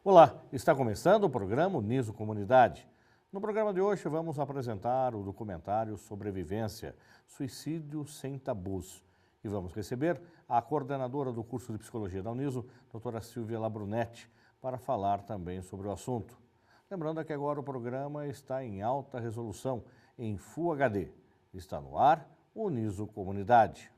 Olá, está começando o programa Uniso Comunidade. No programa de hoje vamos apresentar o documentário Sobrevivência, Suicídio Sem Tabus. E vamos receber a coordenadora do curso de Psicologia da Uniso, doutora Silvia Labrunetti, para falar também sobre o assunto. Lembrando que agora o programa está em alta resolução, em Full HD. Está no ar o Uniso Comunidade.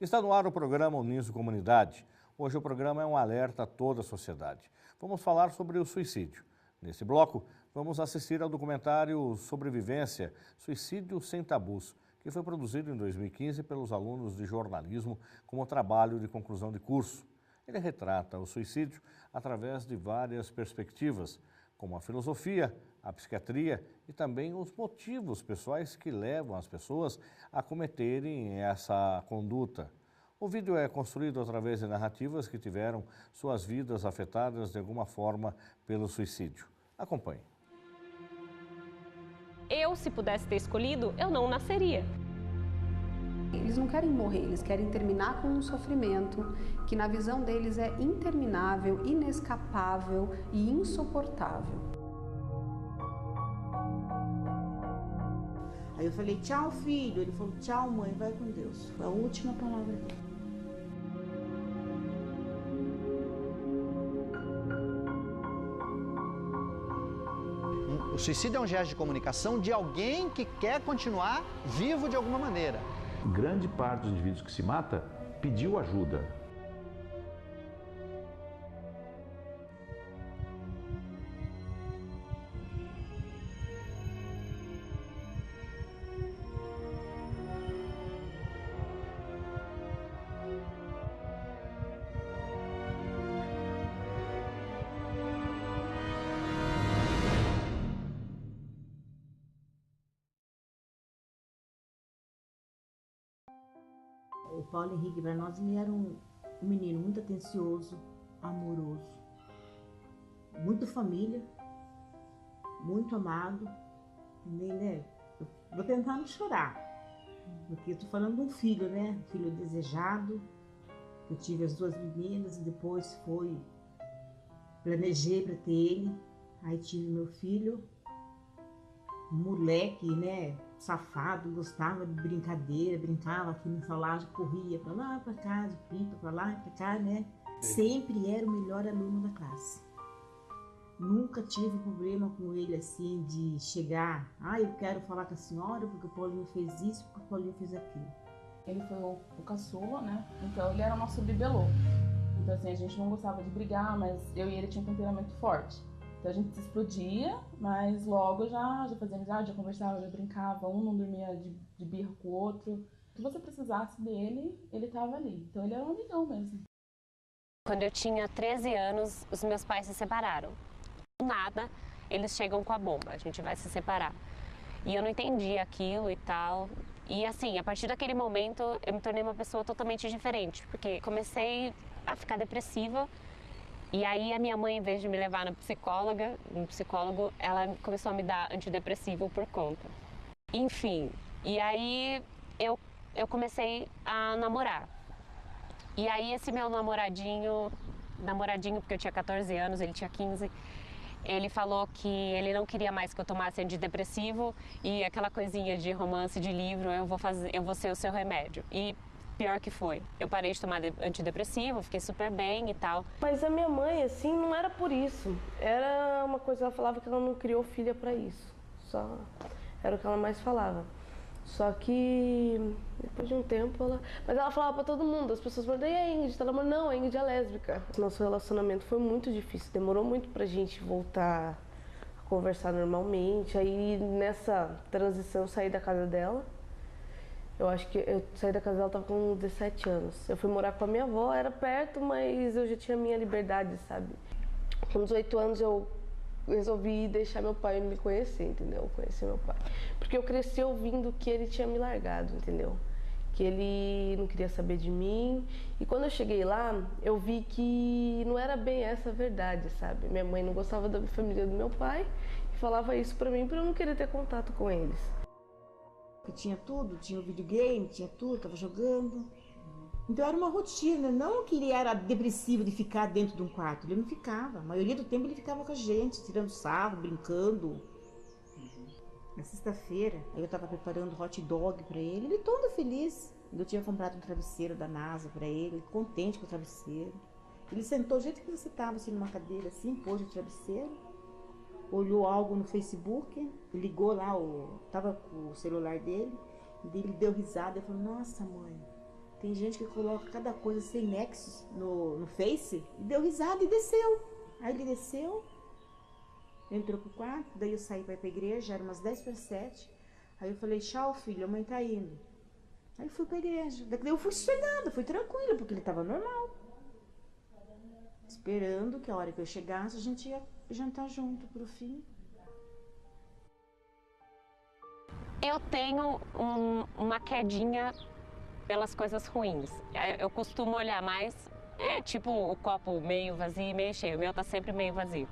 Está no ar o programa Uniso Comunidade. Hoje o programa é um alerta a toda a sociedade. Vamos falar sobre o suicídio. Nesse bloco, vamos assistir ao documentário Sobrevivência, Suicídio Sem Tabus, que foi produzido em 2015 pelos alunos de jornalismo como trabalho de conclusão de curso. Ele retrata o suicídio através de várias perspectivas, como a filosofia, a psiquiatria e também os motivos pessoais que levam as pessoas a cometerem essa conduta. O vídeo é construído através de narrativas que tiveram suas vidas afetadas de alguma forma pelo suicídio. Acompanhe. Eu, se pudesse ter escolhido, eu não nasceria. Eles não querem morrer, eles querem terminar com um sofrimento que na visão deles é interminável, inescapável e insuportável. Aí eu falei, tchau filho, ele falou, tchau mãe, vai com Deus. Foi a última palavra dele. O suicídio é um gesto de comunicação de alguém que quer continuar vivo de alguma maneira. Grande parte dos indivíduos que se mata pediu ajuda. O Paulo Henrique Bernose, ele era um menino muito atencioso, amoroso, muito família, muito amado. Né? Eu vou tentar não chorar, porque eu tô falando de um filho, né? Um filho desejado. Eu tive as duas meninas e depois planejei para ter ele. Aí tive meu filho, moleque, né? Safado, gostava de brincadeira, brincava aqui no salão, corria para lá, para cá, de pipa, para lá, para cá, né? Sempre era o melhor aluno da classe. Nunca tive problema com ele assim de chegar, eu quero falar com a senhora porque o Paulinho fez isso, porque o Paulinho fez aquilo. Ele foi o caçula, né? Então ele era o nosso bibelô. Então assim, a gente não gostava de brigar, mas eu e ele tinha um temperamento forte. Então a gente se explodia, mas logo já fazia amizade, já conversava, já brincava, um não dormia de birra com o outro. Se você precisasse dele, ele estava ali. Então ele era um amigão mesmo. Quando eu tinha 13 anos, os meus pais se separaram. Do nada, eles chegam com a bomba, a gente vai se separar. E eu não entendi aquilo e tal. E assim, a partir daquele momento, eu me tornei uma pessoa totalmente diferente. Porque comecei a ficar depressiva. E aí a minha mãe, em vez de me levar no psicólogo, ela começou a me dar antidepressivo por conta. Enfim, e aí eu comecei a namorar. E aí esse meu namoradinho, porque eu tinha 14 anos, ele tinha 15, ele falou que ele não queria mais que eu tomasse antidepressivo e aquela coisinha de romance de livro, eu vou ser o seu remédio. E pior que foi. Eu parei de tomar antidepressivo, fiquei super bem e tal. Mas a minha mãe, assim, não era por isso. Era uma coisa, ela falava que ela não criou filha pra isso. Só era o que ela mais falava. Só que depois de um tempo ela... Mas ela falava pra todo mundo, as pessoas falavam, e a Ingrid? Ela falou, não, a Ingrid é lésbica. Nosso relacionamento foi muito difícil, demorou muito pra gente voltar a conversar normalmente. Aí nessa transição eu saí da casa dela. Eu acho que eu saí da casa dela, tava com 17 anos. Eu fui morar com a minha avó, era perto, mas eu já tinha minha liberdade, sabe? Com 18 anos eu resolvi deixar meu pai me conhecer, entendeu? Conhecer meu pai. Porque eu cresci ouvindo que ele tinha me largado, entendeu? que ele não queria saber de mim. E quando eu cheguei lá, eu vi que não era bem essa a verdade, sabe? Minha mãe não gostava da família do meu pai e falava isso pra mim, pra eu não querer ter contato com eles. Que tinha tudo, tinha o videogame, tinha tudo, tava jogando. Então era uma rotina, não que ele era depressivo de ficar dentro de um quarto, ele não ficava. A maioria do tempo ele ficava com a gente, tirando sarro, brincando. Na sexta-feira, aí eu tava preparando hot dog pra ele todo feliz. Eu tinha comprado um travesseiro da NASA pra ele, contente com o travesseiro. Ele sentou do jeito que você tava, assim, numa cadeira, assim, pôs o travesseiro, olhou algo no Facebook, ligou lá, tava com o celular dele, e ele deu risada e falou, nossa mãe, tem gente que coloca cada coisa sem nexos no Face, e deu risada e desceu. Aí ele desceu, entrou pro quarto, daí eu saí para ir pra igreja, era umas 10:07. Aí eu falei, tchau filho, a mãe tá indo. Aí fui pra igreja. Daí eu fui sossegada, fui tranquila, porque ele tava normal. Esperando que a hora que eu chegasse, a gente ia jantar junto pro fim. Eu tenho uma quedinha pelas coisas ruins. Eu costumo olhar mais, tipo o copo meio vazio e meio cheio. O meu tá sempre meio vazio.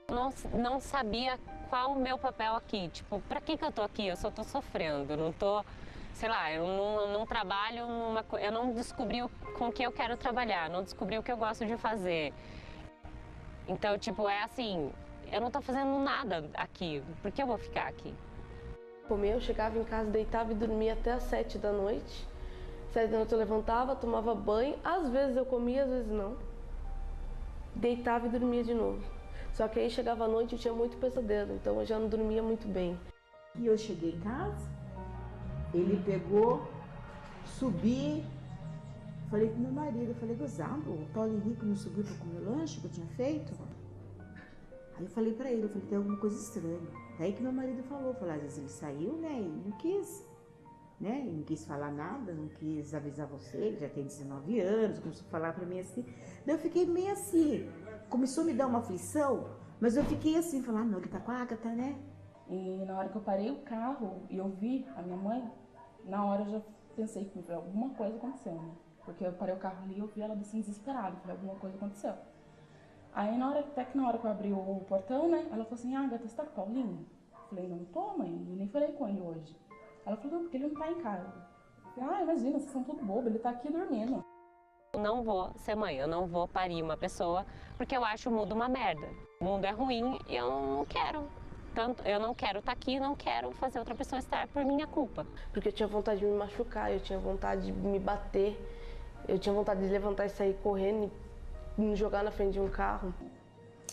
Não sabia qual o meu papel aqui. Tipo, pra que eu tô aqui? Eu só tô sofrendo. Eu não tô, sei lá, eu não trabalho numa coisa. Eu não descobri com o que eu quero trabalhar. Não descobri o que eu gosto de fazer. Então, tipo, é assim, eu não tô fazendo nada aqui. Por que eu vou ficar aqui? Comia, eu chegava em casa, deitava e dormia até às 7 da noite. 7 da noite eu levantava, tomava banho. Às vezes eu comia, às vezes não. Deitava e dormia de novo. Só que aí chegava a noite e eu tinha muito pesadelo, então eu já não dormia muito bem. E eu cheguei em casa, ele pegou, subi, falei pro meu marido, eu falei, gozado, o Paulo Henrique não subiu para comer o lanche que eu tinha feito? Aí eu falei pra ele, eu falei, tem alguma coisa estranha. Daí que meu marido falou, às vezes ele saiu, né, e não quis, né, e não quis falar nada, não quis avisar você, ele já tem 19 anos, começou a falar pra mim assim. Daí eu fiquei meio assim, começou a me dar uma aflição, mas eu fiquei assim, falando, não, ele tá com a Agatha, né? E na hora que eu parei o carro e eu vi a minha mãe, na hora eu já pensei que alguma coisa aconteceu, né? Porque eu parei o carro ali e eu vi ela assim desesperada, falei, alguma coisa aconteceu. Aí até que na hora que eu abri o portão, né, ela falou assim, Agatha, você tá com o Paulinho? Eu falei, não tô, mãe, eu nem falei com ele hoje. Ela falou, não, porque ele não tá em casa. Eu falei, imagina, vocês são tudo bobo, ele tá aqui dormindo. Eu não vou ser mãe, eu não vou parir uma pessoa, porque eu acho o mundo uma merda. O mundo é ruim e eu não quero. Eu não quero estar aqui, não quero fazer outra pessoa estar por minha culpa. Porque eu tinha vontade de me machucar, eu tinha vontade de me bater, eu tinha vontade de levantar e sair correndo e me jogar na frente de um carro.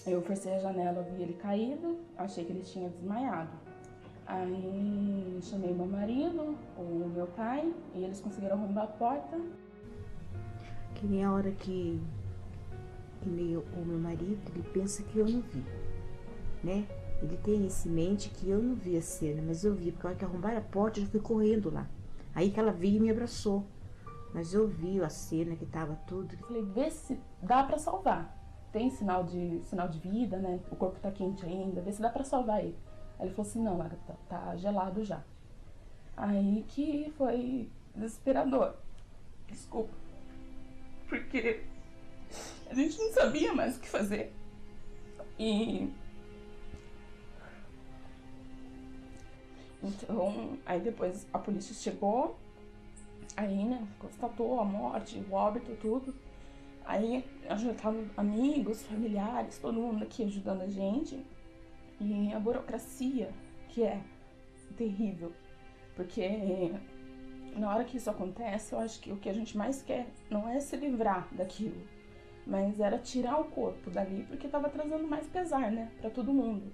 Eu forcei a janela, vi ele caído, achei que ele tinha desmaiado. Aí chamei meu marido, o meu pai, e eles conseguiram arrombar a porta. Que nem a hora que nem o meu marido, ele pensa que eu não vi, né? Ele tem isso em mente que eu não vi a cena, mas eu vi, porque a hora que arrombaram a porta, eu já fui correndo lá. Aí que ela veio e me abraçou. Mas eu vi a cena que tava tudo. Eu falei, vê se dá pra salvar. Tem sinal de vida, né? O corpo tá quente ainda, vê se dá pra salvar ele. Aí ele falou assim, não, Agatha, tá gelado já. Aí que foi desesperador. Desculpa. Porque a gente não sabia mais o que fazer. Então, aí depois a polícia chegou, aí, né, constatou a morte, o óbito, tudo. Aí ajudaram amigos, familiares, todo mundo aqui ajudando a gente. E a burocracia, que é terrível, porque na hora que isso acontece, eu acho que o que a gente mais quer não é se livrar daquilo, mas era tirar o corpo dali, porque tava trazendo mais pesar, né, pra todo mundo.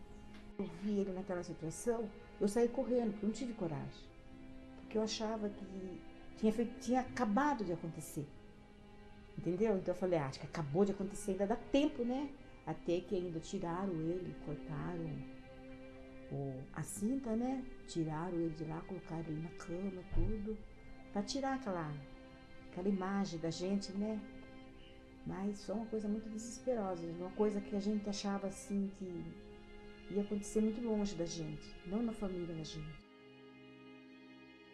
Eu vi ele naquela situação, eu saí correndo, porque eu não tive coragem. Porque eu achava que tinha acabado de acontecer. Entendeu? Então eu falei, acho que acabou de acontecer, ainda dá tempo, né? Até que ainda tiraram ele, cortaram a cinta, né? Tiraram ele de lá, colocaram ele na cama, tudo. Pra tirar aquela imagem da gente, né? Mas foi uma coisa muito desesperosa, uma coisa que a gente achava assim que ia acontecer muito longe da gente, não na família da gente.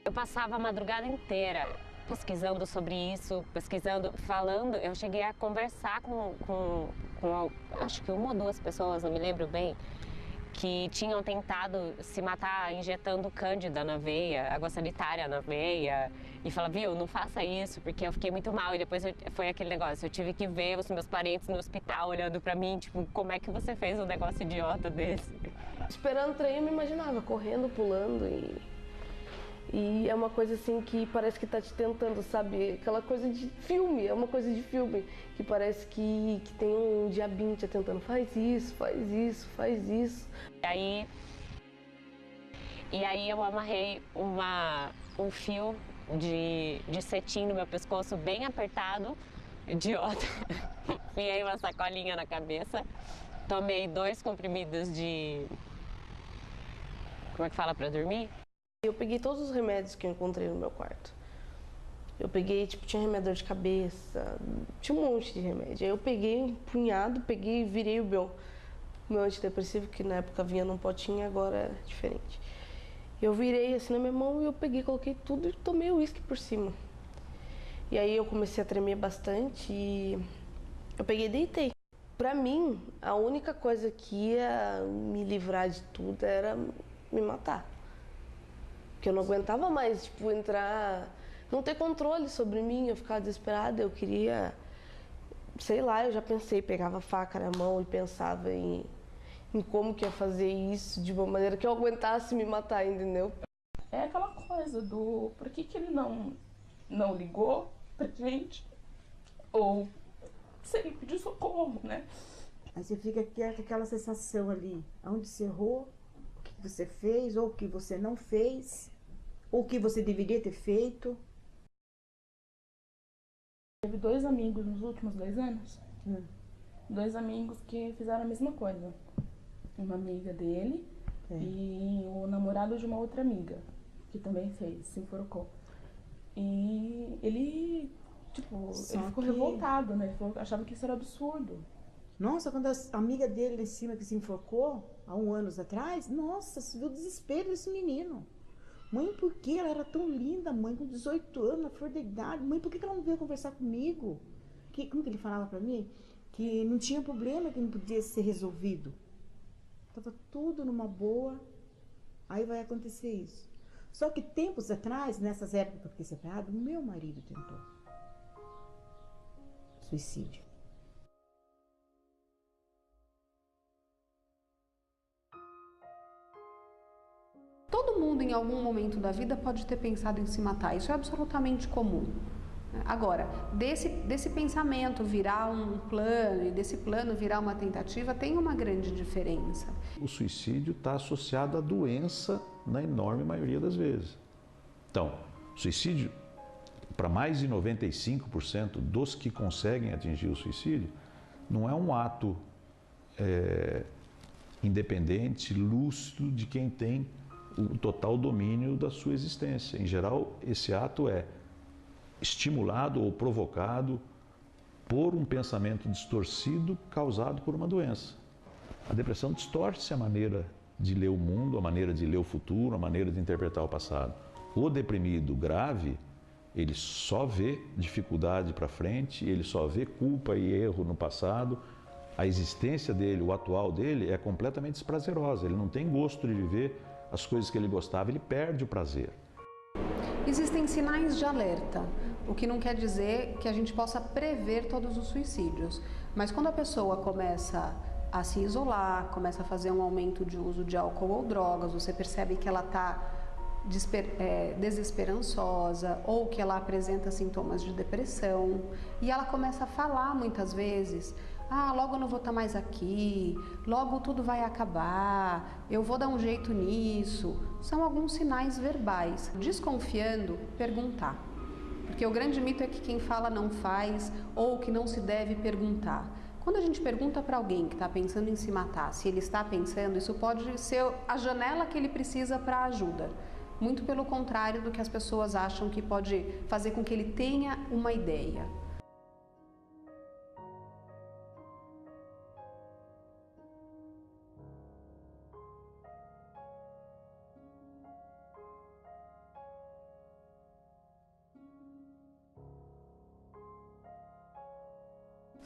Eu passava a madrugada inteira pesquisando sobre isso, pesquisando, falando, eu cheguei a conversar com acho que uma ou duas pessoas, não me lembro bem, que tinham tentado se matar injetando cândida na veia, água sanitária na veia, e falava, viu, não faça isso, porque eu fiquei muito mal. E depois foi aquele negócio, eu tive que ver os meus parentes no hospital olhando pra mim, tipo, como é que você fez um negócio idiota desse? Esperando o trem, eu me imaginava correndo, pulando e é uma coisa assim que parece que tá te tentando, sabe? Aquela coisa de filme, é uma coisa de filme que parece que tem um diabinho te tentando, faz isso, faz isso, faz isso. E aí eu amarrei um fio de cetim no meu pescoço bem apertado, idiota. Enfiei uma sacolinha na cabeça, tomei 2 comprimidos de... Como é que fala pra dormir? Eu peguei todos os remédios que eu encontrei no meu quarto. Eu peguei, tipo, tinha remédio de cabeça, tinha um monte de remédio. Aí eu peguei um punhado, peguei e virei o meu antidepressivo, que na época vinha num potinho, agora é diferente. Eu virei assim na minha mão e eu peguei, coloquei tudo e tomei o uísque por cima. E aí eu comecei a tremer bastante e eu peguei e deitei. Pra mim, a única coisa que ia me livrar de tudo era me matar. Porque eu não aguentava mais, tipo, entrar, não ter controle sobre mim, eu ficava desesperada, eu queria, sei lá, eu já pensei, pegava a faca na mão e pensava em como que ia fazer isso de uma maneira que eu aguentasse me matar, entendeu? É aquela coisa do por que ele não ligou pra gente, ou se ele pediu socorro, né? Aí você fica com aquela sensação ali, onde você errou, o que você fez, ou o que você não fez, ou o que você deveria ter feito. Teve 2 amigos nos últimos 2 anos, 2 amigos que fizeram a mesma coisa. Uma amiga dele e o namorado de uma outra amiga, que também fez, se enforcou. E ele, tipo, ele ficou revoltado, né? Ele falou, achava que isso era absurdo. Nossa, quando a amiga dele lá em cima que se enforcou, há 1 ano atrás, nossa, você viu o desespero desse menino. Mãe, por que ela era tão linda, mãe, com 18 anos, na flor da idade? Mãe, por que ela não veio conversar comigo? Como que ele falava pra mim? Que não tinha problema, que não podia ser resolvido. Tava tudo numa boa, aí vai acontecer isso. Só que tempos atrás, nessas épocas que eu fiquei separada, o meu marido tentou suicídio. Todo mundo em algum momento da vida pode ter pensado em se matar, isso é absolutamente comum. Agora, desse pensamento virar um plano e desse plano virar uma tentativa, tem uma grande diferença. O suicídio está associado à doença na enorme maioria das vezes. Então, suicídio, para mais de 95% dos que conseguem atingir o suicídio, não é um ato independente, lúcido de quem tem o total domínio da sua existência. Em geral, esse ato é estimulado ou provocado por um pensamento distorcido causado por uma doença. A depressão distorce a maneira de ler o mundo, a maneira de ler o futuro, a maneira de interpretar o passado. O deprimido grave, ele só vê dificuldade para frente, ele só vê culpa e erro no passado. A existência dele, o atual dele, é completamente desprazerosa. Ele não tem gosto de viver as coisas que ele gostava, ele perde o prazer. Existem sinais de alerta, o que não quer dizer que a gente possa prever todos os suicídios. Mas quando a pessoa começa a se isolar, começa a fazer um aumento de uso de álcool ou drogas, você percebe que ela está desesperançosa ou que ela apresenta sintomas de depressão e ela começa a falar muitas vezes: ah, logo eu não vou estar mais aqui, logo tudo vai acabar, eu vou dar um jeito nisso. São alguns sinais verbais. Desconfiando, perguntar. Porque o grande mito é que quem fala não faz ou que não se deve perguntar. Quando a gente pergunta para alguém que está pensando em se matar, se ele está pensando, isso pode ser a janela que ele precisa para ajuda. Muito pelo contrário do que as pessoas acham que pode fazer com que ele tenha uma ideia.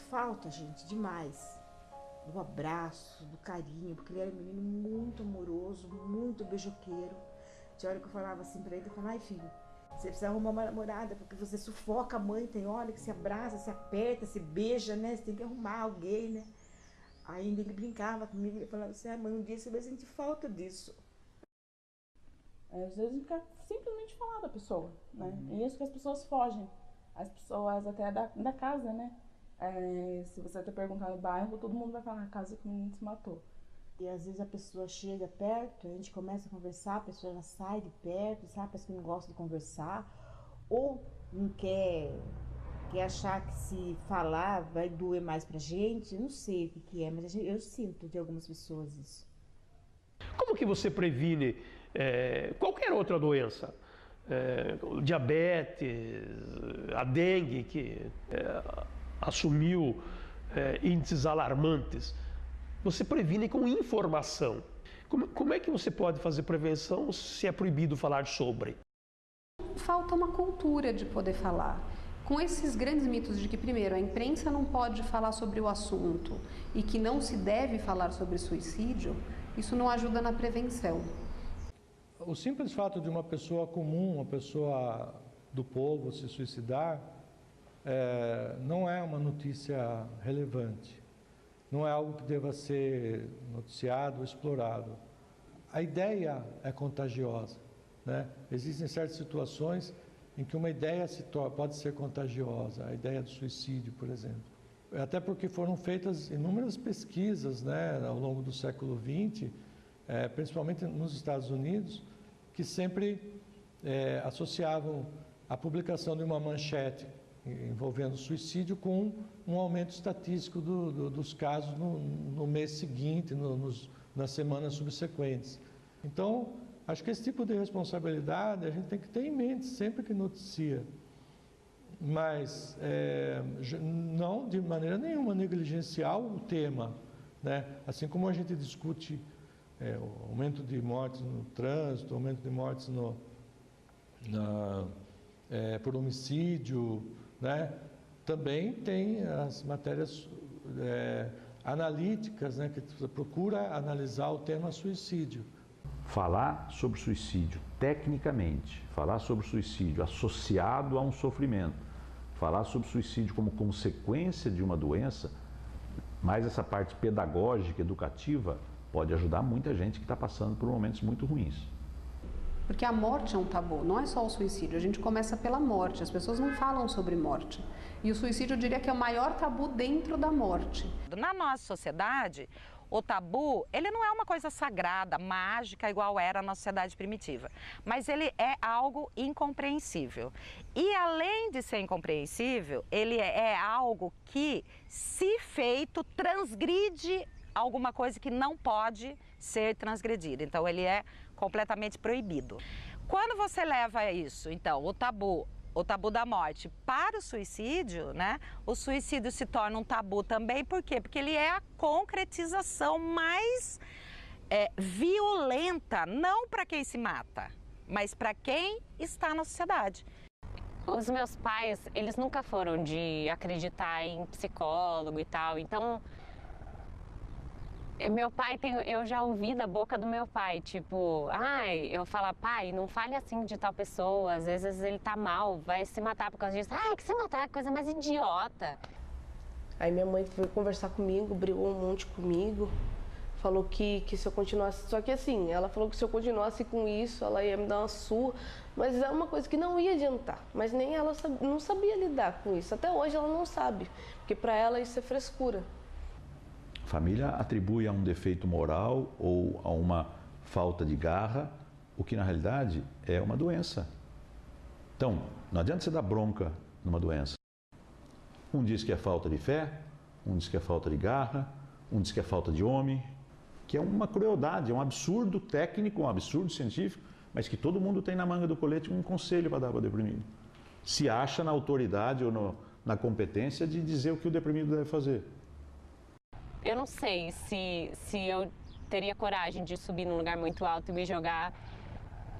falta, gente, demais. Do abraço, do carinho, porque ele era um menino muito amoroso, muito beijoqueiro. Tinha hora que eu falava assim pra ele, eu falava, ai filho, você precisa arrumar uma namorada, porque você sufoca a mãe, tem hora que se abraça, se aperta, se beija, né? Você tem que arrumar alguém, né? Ainda ele brincava comigo, ele falava assim, mãe, um dia você vai sentir falta disso. Às vezes a gente quer simplesmente falar da pessoa, né? E isso que as pessoas fogem. As pessoas até da casa, né? Se você até perguntar no bairro, todo mundo vai falar a casa que o menino se matou. E às vezes a pessoa chega perto, a gente começa a conversar, a pessoa já sai de perto, sabe? Parece que não gosta de conversar. Ou não quer achar que se falar vai doer mais pra gente. Eu não sei o que é, mas eu sinto de algumas pessoas isso. Como que você previne qualquer outra doença? Diabetes, a dengue, que assumiu índices alarmantes. Você previne com informação. Como é que você pode fazer prevenção se é proibido falar sobre? Falta uma cultura de poder falar. Com esses grandes mitos de que, primeiro, a imprensa não pode falar sobre o assunto e que não se deve falar sobre suicídio, isso não ajuda na prevenção. O simples fato de uma pessoa comum, uma pessoa do povo se suicidar, não é uma notícia relevante. Não é algo que deva ser noticiado ou explorado. A ideia é contagiosa, né? Existem certas situações em que uma ideia pode ser contagiosa, a ideia do suicídio, por exemplo. Até porque foram feitas inúmeras pesquisas, né, ao longo do século XX, principalmente nos Estados Unidos, que sempre associavam a publicação de uma manchete envolvendo suicídio com um aumento estatístico dos casos no mês seguinte, nas semanas subsequentes. Então, acho que esse tipo de responsabilidade a gente tem que ter em mente sempre que noticia, mas não de maneira nenhuma negligenciar o tema, né? Assim como a gente discute o aumento de mortes no trânsito, o aumento de mortes por homicídio, né? Também tem as matérias analíticas, né, que procura analisar o tema suicídio. Falar sobre suicídio tecnicamente, falar sobre suicídio associado a um sofrimento, falar sobre suicídio como consequência de uma doença, mais essa parte pedagógica, educativa, pode ajudar muita gente que está passando por momentos muito ruins. Porque a morte é um tabu, não é só o suicídio, a gente começa pela morte, as pessoas não falam sobre morte. E o suicídio, eu diria que é o maior tabu dentro da morte. Na nossa sociedade, o tabu, ele não é uma coisa sagrada, mágica, igual era na sociedade primitiva, mas ele é algo incompreensível. E além de ser incompreensível, ele é algo que, se feito, transgride alguma coisa que não pode ser transgredida. Então, ele é completamente proibido. Quando você leva isso, então, o tabu da morte para o suicídio, né? O suicídio se torna um tabu também, por quê? Porque ele é a concretização mais violenta, não para quem se mata, mas para quem está na sociedade. Os meus pais, eles nunca foram de acreditar em psicólogo e tal, então meu pai eu já ouvi da boca do meu pai, tipo, eu falo, pai, não fale assim de tal pessoa, às vezes ele tá mal, vai se matar por causa disso. Que se matar é a coisa mais idiota. Aí minha mãe foi conversar comigo, brigou um monte comigo, falou que se eu continuasse, só que assim, ela falou que se eu continuasse com isso, ela ia me dar uma surra, mas é uma coisa que não ia adiantar, mas nem ela não sabia lidar com isso, até hoje ela não sabe, porque para ela isso é frescura. A família atribui a um defeito moral ou a uma falta de garra, o que na realidade é uma doença. Então, não adianta você dar bronca numa doença. Um diz que é falta de fé, um diz que é falta de garra, um diz que é falta de homem, que é uma crueldade, é um absurdo técnico, um absurdo científico, mas que todo mundo tem na manga do colete um conselho para dar para o deprimido. Se acha na autoridade ou na competência de dizer o que o deprimido deve fazer. Eu não sei se eu teria coragem de subir num lugar muito alto e me jogar.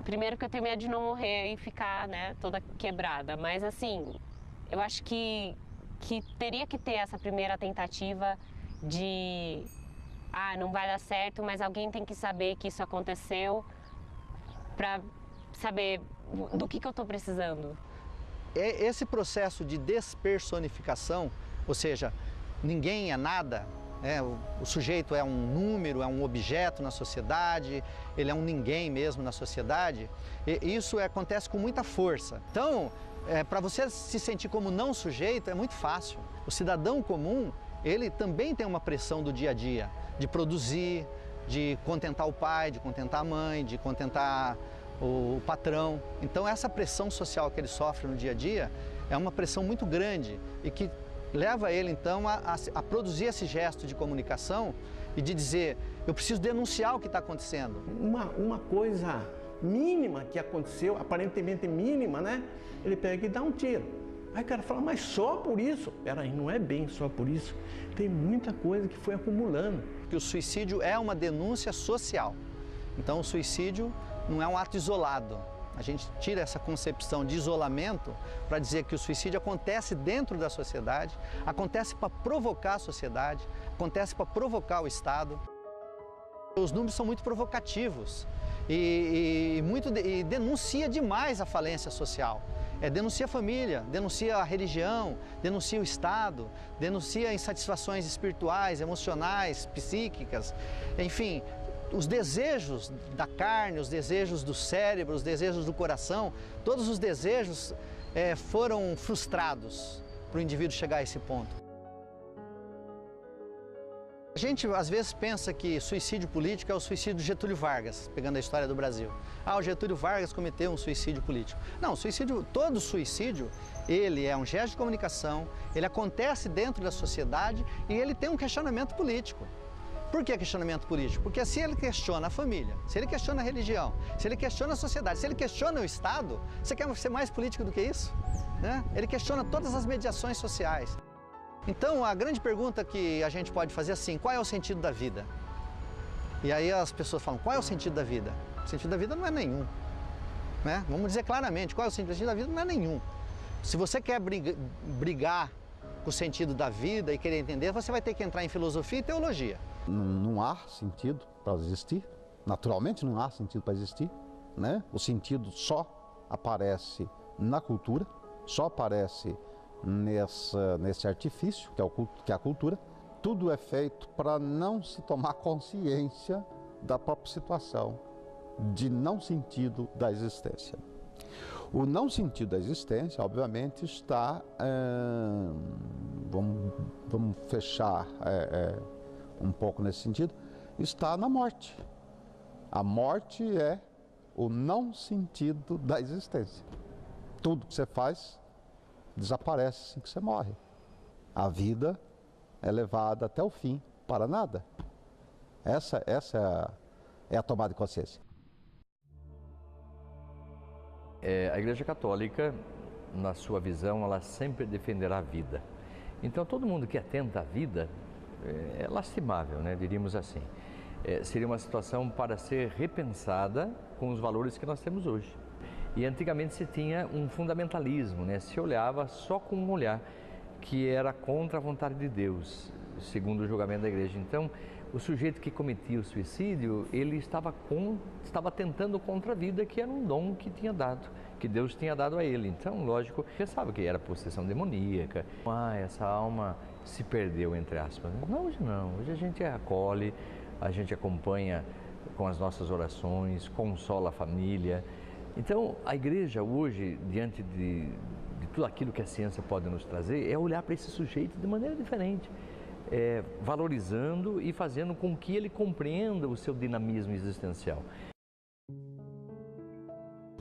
Primeiro que eu tenho medo de não morrer e ficar, né, toda quebrada. Mas assim, eu acho que que teria que ter essa primeira tentativa de, não vai dar certo, mas alguém tem que saber que isso aconteceu para saber do que eu estou precisando. Esse processo de despersonificação, ou seja, ninguém é nada, o sujeito é um número, é um objeto na sociedade, ele é um ninguém mesmo na sociedade, e isso acontece com muita força. Então, para você se sentir como não sujeito é muito fácil. O cidadão comum, ele também tem uma pressão do dia a dia, de produzir, de contentar o pai, de contentar a mãe, de contentar o patrão. Então essa pressão social que ele sofre no dia a dia é uma pressão muito grande e que leva ele então a produzir esse gesto de comunicação e de dizer, eu preciso denunciar o que está acontecendo. Uma coisa mínima que aconteceu, aparentemente mínima, né? Ele pega e dá um tiro. Aí o cara fala, mas só por isso? Peraí, não é bem só por isso. Tem muita coisa que foi acumulando. Que o suicídio é uma denúncia social. Então o suicídio não é um ato isolado. A gente tira essa concepção de isolamento para dizer que o suicídio acontece dentro da sociedade, acontece para provocar a sociedade, acontece para provocar o Estado. Os números são muito provocativos e denuncia demais a falência social. Denuncia a família, denuncia a religião, denuncia o Estado, denuncia insatisfações espirituais, emocionais, psíquicas, enfim, os desejos da carne, os desejos do cérebro, os desejos do coração, todos os desejos foram frustrados para o indivíduo chegar a esse ponto. A gente às vezes pensa que suicídio político é o suicídio de Getúlio Vargas, pegando a história do Brasil. O Getúlio Vargas cometeu um suicídio político. Não, todo suicídio, ele é um gesto de comunicação, ele acontece dentro da sociedade e ele tem um questionamento político. Por que questionamento político? Porque se ele questiona a família, se ele questiona a religião, se ele questiona a sociedade, se ele questiona o Estado, você quer ser mais político do que isso? Né? Ele questiona todas as mediações sociais. Então, a grande pergunta que a gente pode fazer é assim, qual é o sentido da vida? E aí as pessoas falam, qual é o sentido da vida? O sentido da vida não é nenhum. Né? Vamos dizer claramente, qual é o sentido da vida? Não é nenhum. Se você quer brigar com o sentido da vida e querer entender, você vai ter que entrar em filosofia e teologia. Não há sentido para existir, naturalmente não há sentido para existir, né? O sentido só aparece na cultura, só aparece nesse artifício, que é a cultura. Tudo é feito para não se tomar consciência da própria situação de não sentido da existência. O não sentido da existência, obviamente, está, vamos fechar um pouco nesse sentido, está na morte. A morte é o não sentido da existência. Tudo que você faz desaparece assim que você morre. A vida é levada até o fim para nada. Essa é a tomada de consciência. A Igreja Católica, na sua visão, ela sempre defenderá a vida. Então, todo mundo que atenta à vida é lastimável, né? Diríamos assim. Seria uma situação para ser repensada com os valores que nós temos hoje. E antigamente se tinha um fundamentalismo, né? Se olhava só com um olhar que era contra a vontade de Deus, segundo o julgamento da Igreja. Então, o sujeito que cometia o suicídio, ele estava tentando contra a vida, que era um dom que tinha dado, que Deus tinha dado a ele. Então, lógico, pensava que era possessão demoníaca. Essa alma se perdeu, entre aspas. Não, hoje não. Hoje a gente acolhe, a gente acompanha com as nossas orações, consola a família. Então, a Igreja hoje, diante de tudo aquilo que a ciência pode nos trazer, é olhar para esse sujeito de maneira diferente. Valorizando e fazendo com que ele compreenda o seu dinamismo existencial.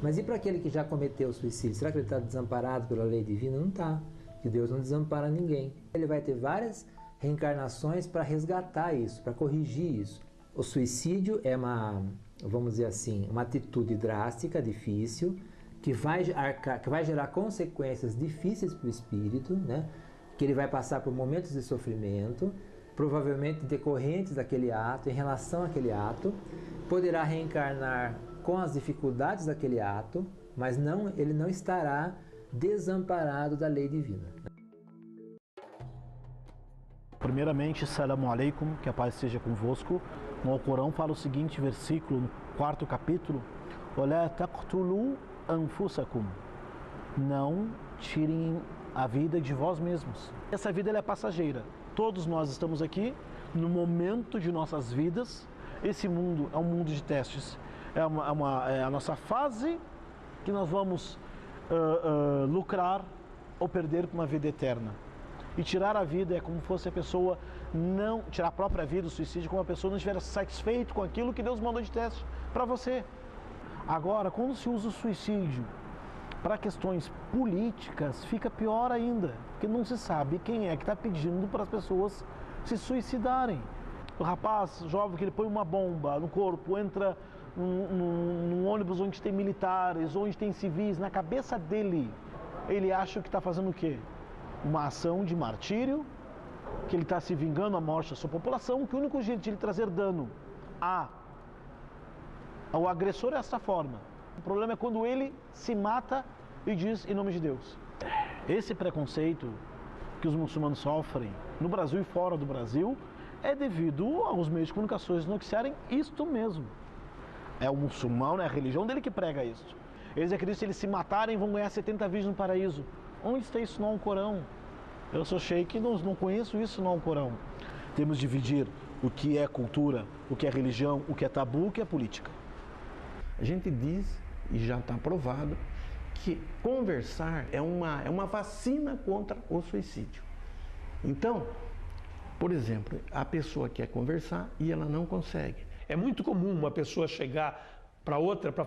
Mas e para aquele que já cometeu o suicídio? Será que ele está desamparado pela lei divina? Não está, que Deus não desampara ninguém. Ele vai ter várias reencarnações para resgatar isso, para corrigir isso. O suicídio é vamos dizer assim, uma atitude drástica, difícil, que vai gerar consequências difíceis para o espírito, né? Que ele vai passar por momentos de sofrimento, provavelmente decorrentes daquele ato, em relação àquele ato, poderá reencarnar com as dificuldades daquele ato, mas ele não estará desamparado da lei divina. Primeiramente, Assalamu alaikum, que a paz esteja convosco. No Alcorão fala o seguinte versículo, no 4º capítulo: Olá taqtulu anfusakum. Não tirem a vida de vós mesmos. Essa vida ela é passageira. Todos nós estamos aqui no momento de nossas vidas. Esse mundo é um mundo de testes. É a nossa fase que nós vamos lucrar ou perder com uma vida eterna. E tirar a vida é como fosse a pessoa não... Tirar a própria vida, o suicídio, como a pessoa não estiver satisfeito com aquilo que Deus mandou de teste para você. Agora, quando se usa o suicídio para questões políticas, fica pior ainda, porque não se sabe quem é que está pedindo para as pessoas se suicidarem. O rapaz jovem que ele põe uma bomba no corpo, entra num ônibus onde tem militares, onde tem civis, na cabeça dele, ele acha que está fazendo o quê? Uma ação de martírio, que ele está se vingando à morte da sua população, que o único jeito de ele trazer dano ao agressor é desta forma. O problema é quando ele se mata e diz em nome de Deus. Esse preconceito que os muçulmanos sofrem no Brasil e fora do Brasil é devido aos meios de comunicações noticiarem isto mesmo. É o muçulmano, é a religião dele que prega isto. Eles acreditam que se eles se matarem vão ganhar 70 vídeos no paraíso. Onde está isso no Alcorão? Eu sou sheik e não conheço isso no Alcorão. Temos de dividir o que é cultura, o que é religião, o que é tabu, o que é política. A gente diz, e já está provado, que conversar é uma vacina contra o suicídio. Então, por exemplo, a pessoa quer conversar e ela não consegue. É muito comum uma pessoa chegar para outra para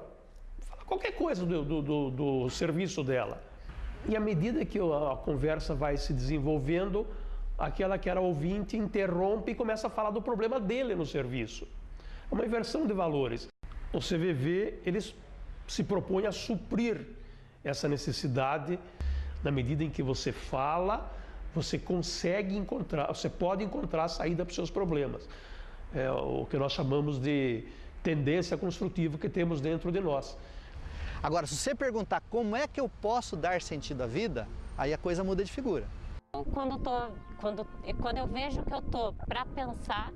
falar qualquer coisa do serviço dela. E à medida que a conversa vai se desenvolvendo, aquela que era ouvinte interrompe e começa a falar do problema dele no serviço. É uma inversão de valores. O CVV, eles se propõe a suprir essa necessidade. Na medida em que você fala, você consegue encontrar, você pode encontrar a saída para os seus problemas. É o que nós chamamos de tendência construtiva que temos dentro de nós. Agora, se você perguntar como é que eu posso dar sentido à vida, aí a coisa muda de figura. Quando eu vejo que eu tô para pensar,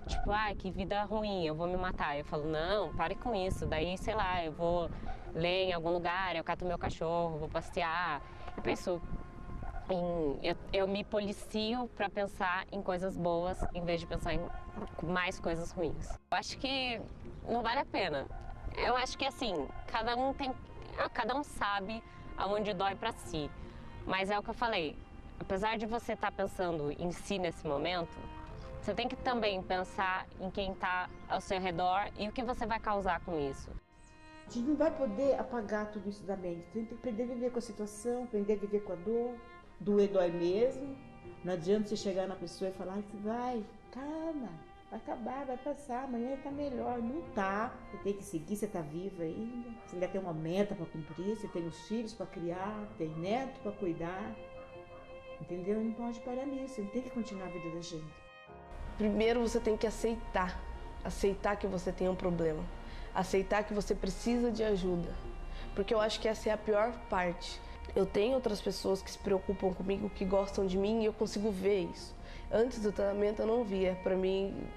tipo, que vida ruim, eu vou me matar. Eu falo, não, pare com isso. Daí, sei lá, eu vou ler em algum lugar, eu cato meu cachorro, vou passear. Eu penso, eu me policio para pensar em coisas boas, em vez de pensar em mais coisas ruins. Eu acho que não vale a pena. Eu acho que assim, cada um sabe aonde dói para si. Mas é o que eu falei, apesar de você estar pensando em si nesse momento, você tem que também pensar em quem está ao seu redor e o que você vai causar com isso. A gente não vai poder apagar tudo isso da mente. A gente tem que aprender a viver com a situação, aprender a viver com a dor. Doer dói mesmo. Não adianta você chegar na pessoa e falar, vai, calma, vai acabar, vai passar, amanhã vai estar melhor. Não tá. Você tem que seguir, você está viva ainda. Você ainda tem uma meta para cumprir, você tem os filhos para criar, tem neto para cuidar. Entendeu? Não pode parar nisso, a gente tem que continuar a vida da gente. Primeiro você tem que aceitar que você tem um problema, aceitar que você precisa de ajuda, porque eu acho que essa é a pior parte. Eu tenho outras pessoas que se preocupam comigo, que gostam de mim e eu consigo ver isso. Antes do tratamento eu não via, pra mim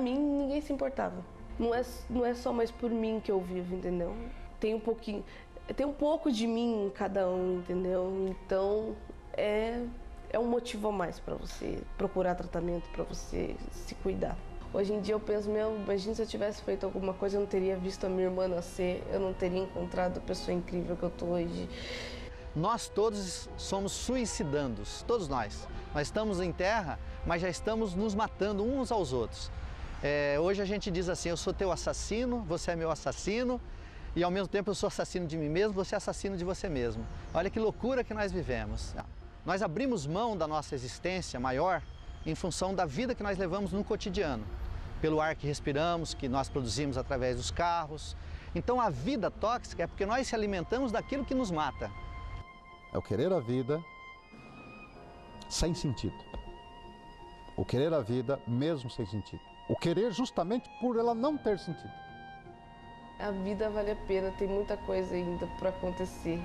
ninguém se importava. Não é só mais por mim que eu vivo, entendeu? Tem um pouco de mim em cada um, entendeu? Então é um motivo a mais para você procurar tratamento, para você se cuidar. Hoje em dia eu penso, imagina se eu tivesse feito alguma coisa, eu não teria visto a minha irmã nascer, eu não teria encontrado a pessoa incrível que eu tô hoje. Nós todos somos suicidandos, todos nós. Nós estamos em terra, mas já estamos nos matando uns aos outros. Hoje a gente diz assim, eu sou teu assassino, você é meu assassino, e ao mesmo tempo eu sou assassino de mim mesmo, você é assassino de você mesmo. Olha que loucura que nós vivemos. Nós abrimos mão da nossa existência maior em função da vida que nós levamos no cotidiano, pelo ar que respiramos, que nós produzimos através dos carros. Então a vida tóxica é porque nós se alimentamos daquilo que nos mata. É o querer a vida sem sentido. O querer a vida mesmo sem sentido. O querer justamente por ela não ter sentido. A vida vale a pena, tem muita coisa ainda para acontecer.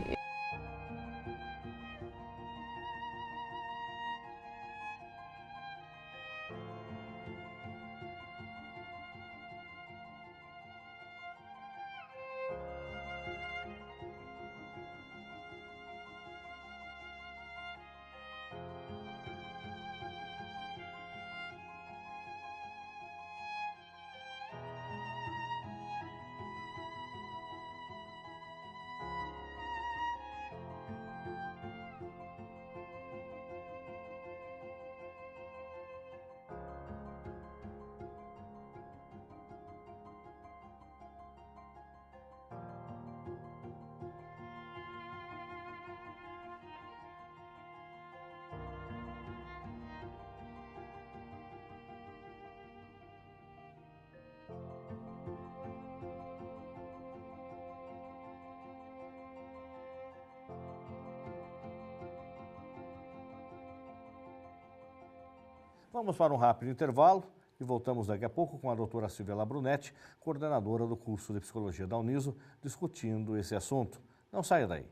Vamos para um rápido intervalo e voltamos daqui a pouco com a doutora Silvia Labrunetti, coordenadora do curso de Psicologia da Uniso, discutindo esse assunto. Não saia daí.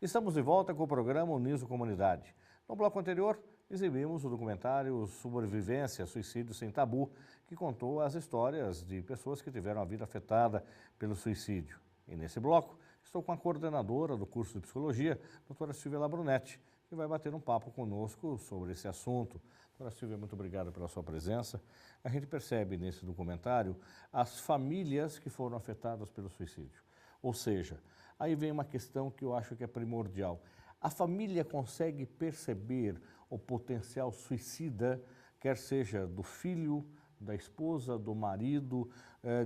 Estamos de volta com o programa Uniso Comunidade. No bloco anterior, exibimos o documentário Sobrevivência, Suicídio Sem Tabu, que contou as histórias de pessoas que tiveram a vida afetada pelo suicídio. E nesse bloco, estou com a coordenadora do curso de Psicologia, doutora Silvia Labrunetti, que vai bater um papo conosco sobre esse assunto. Doutora Silvia, muito obrigada pela sua presença. A gente percebe nesse documentário as famílias que foram afetadas pelo suicídio. Ou seja, aí vem uma questão que eu acho que é primordial. A família consegue perceber o potencial suicida, quer seja do filho, da esposa, do marido,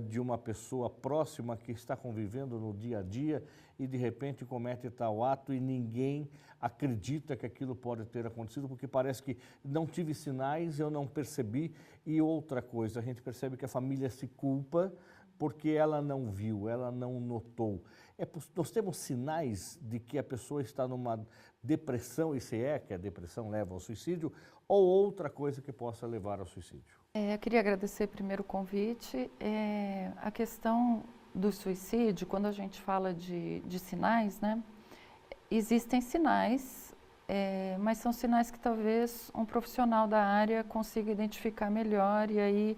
de uma pessoa próxima que está convivendo no dia a dia e de repente comete tal ato e ninguém acredita que aquilo pode ter acontecido porque parece que não tive sinais, eu não percebi. E outra coisa, a gente percebe que a família se culpa porque ela não viu, ela não notou. Nós temos sinais de que a pessoa está numa depressão, e se é que a depressão leva ao suicídio, ou outra coisa que possa levar ao suicídio? Eu queria agradecer primeiro o convite. A questão do suicídio, quando a gente fala de sinais, né? Existem sinais, mas são sinais que talvez um profissional da área consiga identificar melhor e aí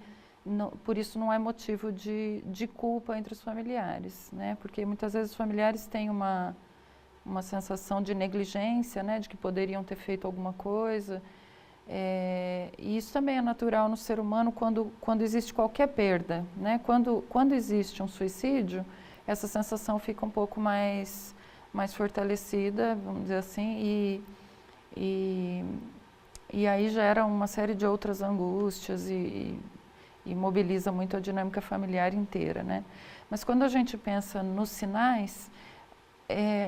por isso não é motivo de culpa entre os familiares, né? Porque muitas vezes os familiares têm uma sensação de negligência, né? De que poderiam ter feito alguma coisa. E isso também é natural no ser humano quando existe qualquer perda, né? Quando existe um suicídio, essa sensação fica um pouco mais fortalecida, vamos dizer assim, e aí gera uma série de outras angústias e mobiliza muito a dinâmica familiar inteira, né? Mas quando a gente pensa nos sinais,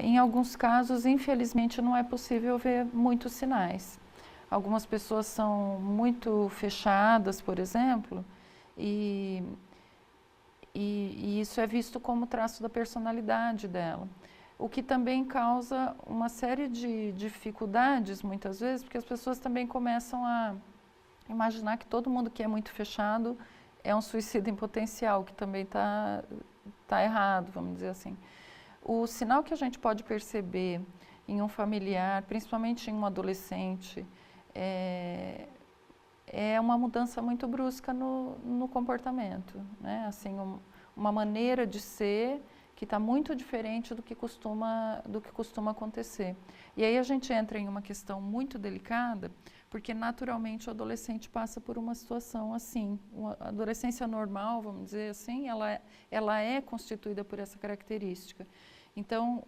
em alguns casos, infelizmente, não é possível ver muitos sinais. Algumas pessoas são muito fechadas, por exemplo, e isso é visto como traço da personalidade dela. O que também causa uma série de dificuldades, muitas vezes, porque as pessoas também começam a imaginar que todo mundo que é muito fechado é um suicida em potencial, que também está errado, vamos dizer assim. O sinal que a gente pode perceber em um familiar, principalmente em um adolescente, é uma mudança muito brusca no comportamento, né? Assim, uma maneira de ser que está muito diferente do que costuma acontecer. E aí a gente entra em uma questão muito delicada, porque naturalmente o adolescente passa por uma situação assim. A adolescência normal, vamos dizer assim, ela é constituída por essa característica. Então,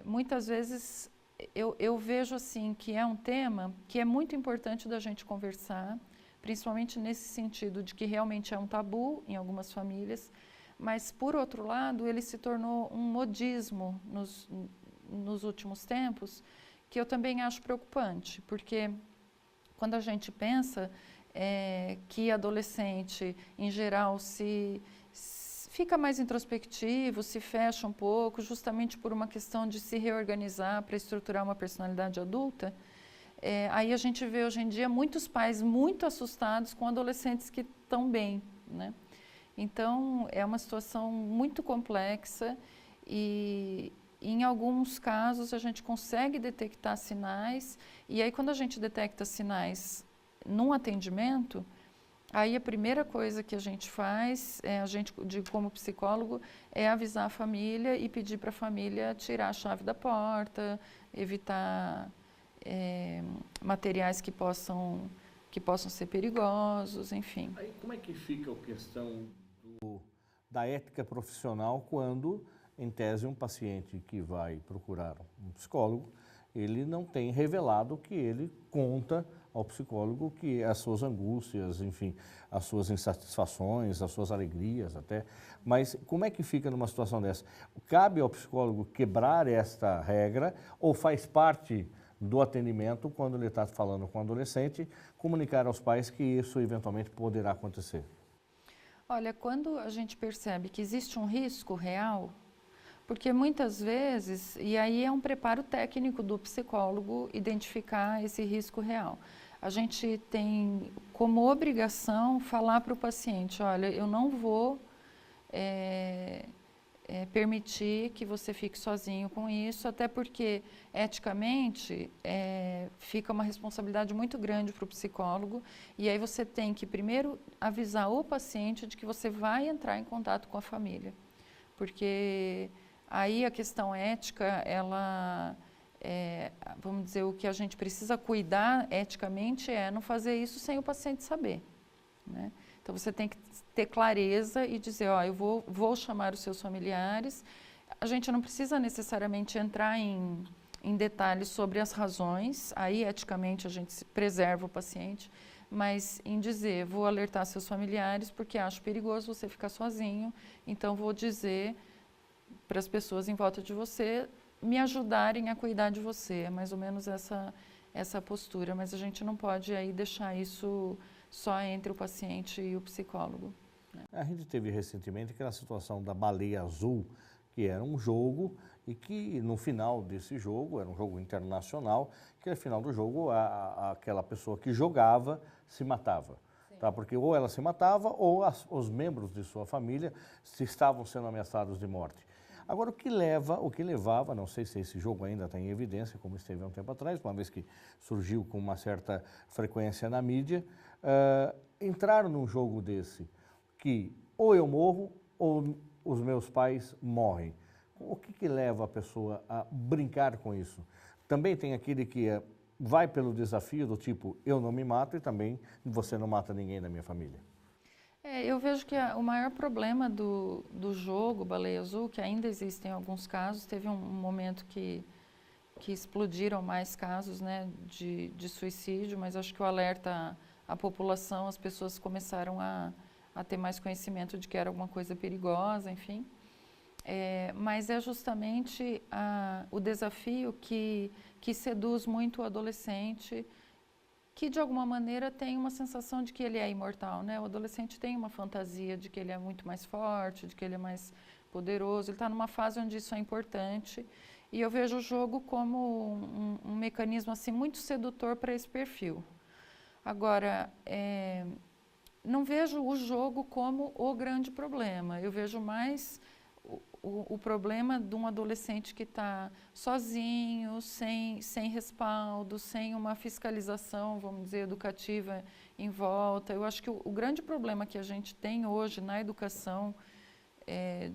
muitas vezes eu vejo assim que é um tema que é muito importante da gente conversar, principalmente nesse sentido de que realmente é um tabu em algumas famílias, mas, por outro lado, ele se tornou um modismo nos últimos tempos, que eu também acho preocupante, porque quando a gente pensa que adolescente, em geral, fica mais introspectivo, se fecha um pouco, justamente por uma questão de se reorganizar para estruturar uma personalidade adulta, aí a gente vê hoje em dia muitos pais muito assustados com adolescentes que estão bem, né? Então, é uma situação muito complexa e, em alguns casos, a gente consegue detectar sinais e aí, quando a gente detecta sinais num atendimento, aí a primeira coisa que a gente faz, como psicólogo, é avisar a família e pedir para a família tirar a chave da porta, evitar materiais que possam que possam ser perigosos, enfim. Aí como é que fica a questão da ética profissional quando, em tese, um paciente que vai procurar um psicólogo, ele não tem revelado que ele conta ao psicólogo que as suas angústias, enfim, as suas insatisfações, as suas alegrias até. Mas como é que fica numa situação dessa? Cabe ao psicólogo quebrar esta regra ou faz parte do atendimento, quando ele está falando com o adolescente, comunicar aos pais que isso eventualmente poderá acontecer? Olha, quando a gente percebe que existe um risco real, porque muitas vezes, e aí é um preparo técnico do psicólogo identificar esse risco real. A gente tem como obrigação falar para o paciente, olha, eu não vou permitir que você fique sozinho com isso, até porque, eticamente, fica uma responsabilidade muito grande para o psicólogo, e aí você tem que primeiro avisar o paciente de que você vai entrar em contato com a família, porque aí a questão ética, ela, vamos dizer, o que a gente precisa cuidar eticamente é não fazer isso sem o paciente saber, né? Então, você tem que ter clareza e dizer, ó, eu vou chamar os seus familiares. A gente não precisa necessariamente entrar em detalhes sobre as razões, aí eticamente a gente preserva o paciente, mas em dizer, vou alertar seus familiares porque acho perigoso você ficar sozinho, então vou dizer para as pessoas em volta de você me ajudarem a cuidar de você. É mais ou menos essa postura, mas a gente não pode aí deixar isso só entre o paciente e o psicólogo, né? A gente teve recentemente aquela situação da baleia azul, que era um jogo e que no final desse jogo, era um jogo internacional, que no final do jogo aquela pessoa que jogava se matava. Tá? Porque ou ela se matava ou os membros de sua família estavam sendo ameaçados de morte. Agora, o que levava, não sei se esse jogo ainda está em evidência, como esteve há um tempo atrás, uma vez que surgiu com uma certa frequência na mídia, entrar num jogo desse, que ou eu morro ou os meus pais morrem. O que leva a pessoa a brincar com isso? Também tem aquele que vai pelo desafio do tipo, eu não me mato e também você não mata ninguém da minha família. Eu vejo que o maior problema do jogo Baleia Azul, que ainda existem alguns casos, teve um momento que explodiram mais casos, né, de suicídio, mas acho que o alerta à população, as pessoas começaram a ter mais conhecimento de que era alguma coisa perigosa, enfim. Mas é justamente o desafio que seduz muito o adolescente, que de alguma maneira tem uma sensação de que ele é imortal, né? O adolescente tem uma fantasia de que ele é muito mais forte, de que ele é mais poderoso, ele está numa fase onde isso é importante, e eu vejo o jogo como um mecanismo assim, muito sedutor para esse perfil. Agora, não vejo o jogo como o grande problema, eu vejo mais o problema de um adolescente que está sozinho, sem respaldo, sem uma fiscalização, vamos dizer, educativa em volta. Eu acho que o grande problema que a gente tem hoje na educação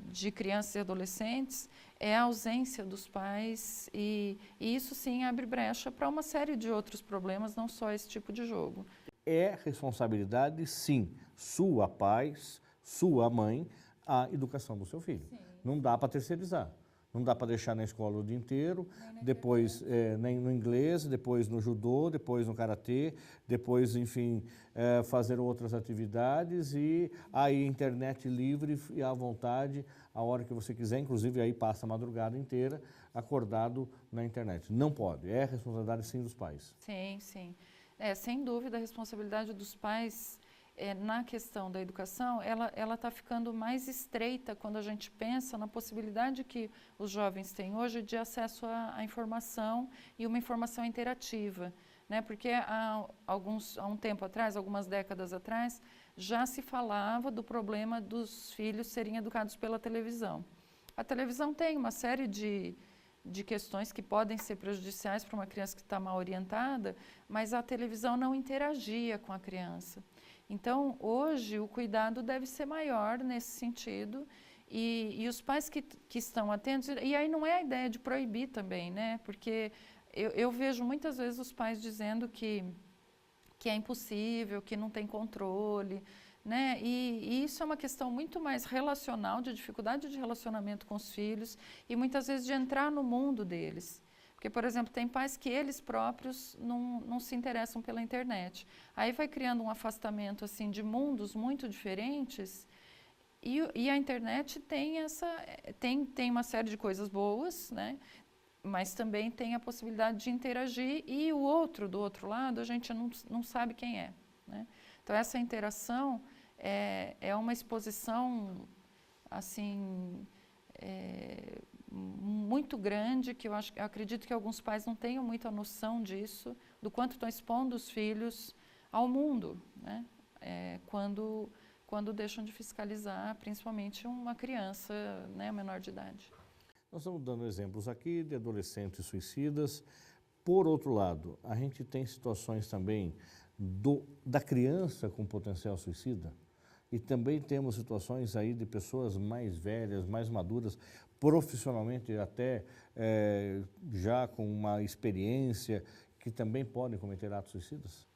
de crianças e adolescentes é a ausência dos pais e isso sim abre brecha para uma série de outros problemas, não só esse tipo de jogo. É responsabilidade, sim, sua pais, sua mãe, a educação do seu filho. Sim. Não dá para terceirizar. Não dá para deixar na escola o dia inteiro, depois nem no inglês, depois no judô, depois no karatê, depois, enfim, fazer outras atividades e aí internet livre e à vontade, a hora que você quiser, inclusive aí passa a madrugada inteira acordado na internet. Não pode, é responsabilidade sim dos pais. Sim, sim. Sem dúvida a responsabilidade dos pais na questão da educação, ela está ficando mais estreita quando a gente pensa na possibilidade que os jovens têm hoje de acesso à informação e uma informação interativa, né? Porque há um tempo atrás, algumas décadas atrás, já se falava do problema dos filhos serem educados pela televisão. A televisão tem uma série de questões que podem ser prejudiciais para uma criança que está mal orientada, mas a televisão não interagia com a criança. Então, hoje, o cuidado deve ser maior nesse sentido e os pais que estão atentos, e aí não é a ideia de proibir também, né? Porque eu vejo muitas vezes os pais dizendo que que é impossível, que não tem controle, né? E isso é uma questão muito mais relacional, de dificuldade de relacionamento com os filhos e muitas vezes de entrar no mundo deles. Porque, por exemplo, tem pais que eles próprios não se interessam pela internet. Aí vai criando um afastamento assim, de mundos muito diferentes e a internet tem uma série de coisas boas, né? Mas também tem a possibilidade de interagir e o outro, do outro lado, a gente não sabe quem é, né? Então, essa interação é uma exposição, assim, muito grande, que eu acredito que alguns pais não tenham muita noção disso, do quanto estão expondo os filhos ao mundo, né? Quando deixam de fiscalizar, principalmente uma criança, né, menor de idade. Nós estamos dando exemplos aqui de adolescentes suicidas. Por outro lado, a gente tem situações também da criança com potencial suicida e também temos situações aí de pessoas mais velhas, mais maduras, profissionalmente até já com uma experiência, que também podem cometer atos suicidas?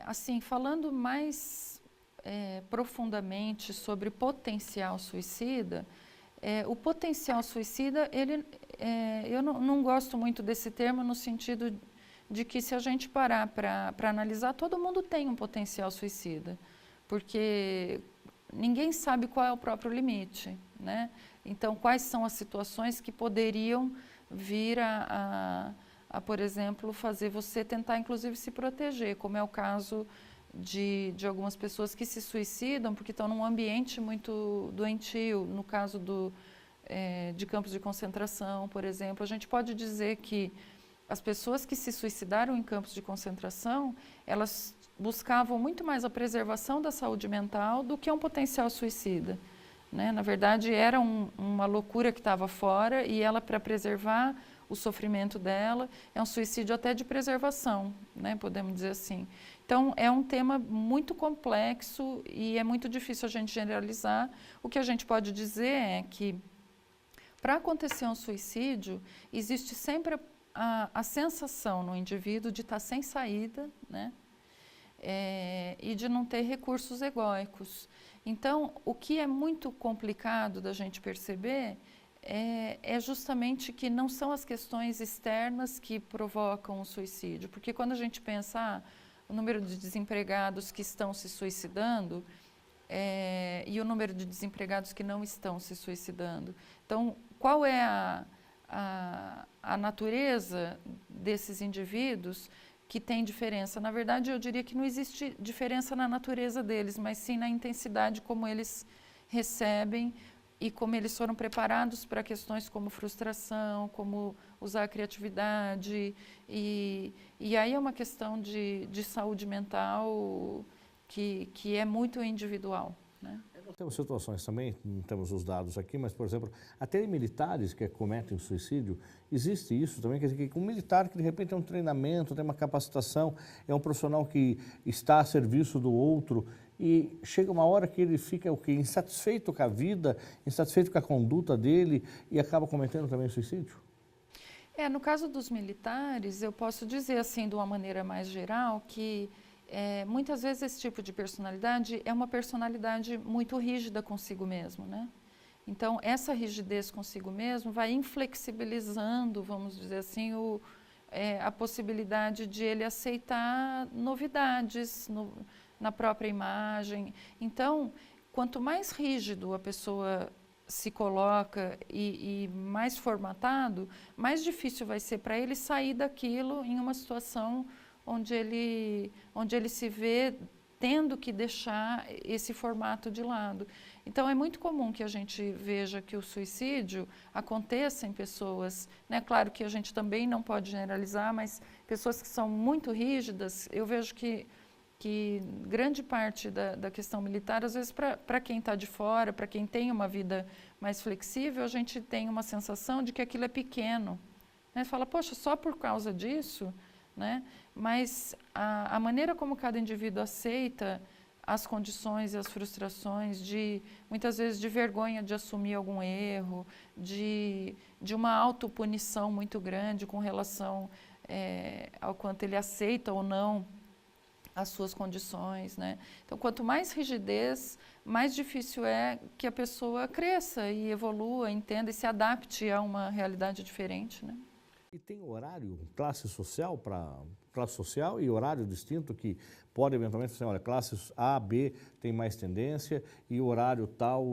Assim, falando mais profundamente sobre potencial suicida, o potencial suicida, eu não gosto muito desse termo no sentido de que se a gente parar para analisar, todo mundo tem um potencial suicida, porque ninguém sabe qual é o próprio limite, né? Então, quais são as situações que poderiam vir por exemplo, fazer você tentar, inclusive, se proteger, como é o caso de algumas pessoas que se suicidam porque estão num ambiente muito doentio. No caso de campos de concentração, por exemplo, a gente pode dizer que as pessoas que se suicidaram em campos de concentração, elas buscavam muito mais a preservação da saúde mental do que um potencial suicida, né? Na verdade, era uma loucura que estava fora e ela, para preservar o sofrimento dela, é um suicídio até de preservação, né? Podemos dizer assim. Então, é um tema muito complexo e é muito difícil a gente generalizar. O que a gente pode dizer é que, para acontecer um suicídio, existe sempre a sensação no indivíduo de estar sem saída, né? E de não ter recursos egóicos. Então, o que é muito complicado da gente perceber é justamente que não são as questões externas que provocam o suicídio. Porque quando a gente pensa o número de desempregados que estão se suicidando e o número de desempregados que não estão se suicidando. Então, qual é a natureza desses indivíduos que tem diferença? Na verdade, eu diria que não existe diferença na natureza deles, mas sim na intensidade como eles recebem e como eles foram preparados para questões como frustração, como usar a criatividade. E aí é uma questão de saúde mental que é muito individual, né? Nós temos situações também, não temos os dados aqui, mas, por exemplo, até militares que cometem suicídio, existe isso também, quer dizer, que um militar que de repente tem um treinamento, tem uma capacitação, é um profissional que está a serviço do outro e chega uma hora que ele fica insatisfeito com a vida, insatisfeito com a conduta dele e acaba cometendo também suicídio? No caso dos militares, eu posso dizer assim, de uma maneira mais geral, que muitas vezes esse tipo de personalidade é uma personalidade muito rígida consigo mesmo, né? Então, essa rigidez consigo mesmo vai inflexibilizando, vamos dizer assim, a possibilidade de ele aceitar novidades na própria imagem. Então, quanto mais rígido a pessoa se coloca e mais formatado, mais difícil vai ser para ele sair daquilo em uma situação onde ele se vê tendo que deixar esse formato de lado. Então, é muito comum que a gente veja que o suicídio aconteça em pessoas, né? Claro que a gente também não pode generalizar, mas pessoas que são muito rígidas, eu vejo que grande parte da questão militar, às vezes para quem está de fora, para quem tem uma vida mais flexível, a gente tem uma sensação de que aquilo é pequeno, né? Fala, poxa, só por causa disso, né? Mas a maneira como cada indivíduo aceita as condições e as frustrações, muitas vezes de vergonha de assumir algum erro, de uma autopunição muito grande com relação ao quanto ele aceita ou não as suas condições, né? Então, quanto mais rigidez, mais difícil é que a pessoa cresça e evolua, entenda e se adapte a uma realidade diferente, né? E tem horário, classe social para classe social e horário distinto que pode eventualmente ser, olha, classes A, B tem mais tendência e o horário tal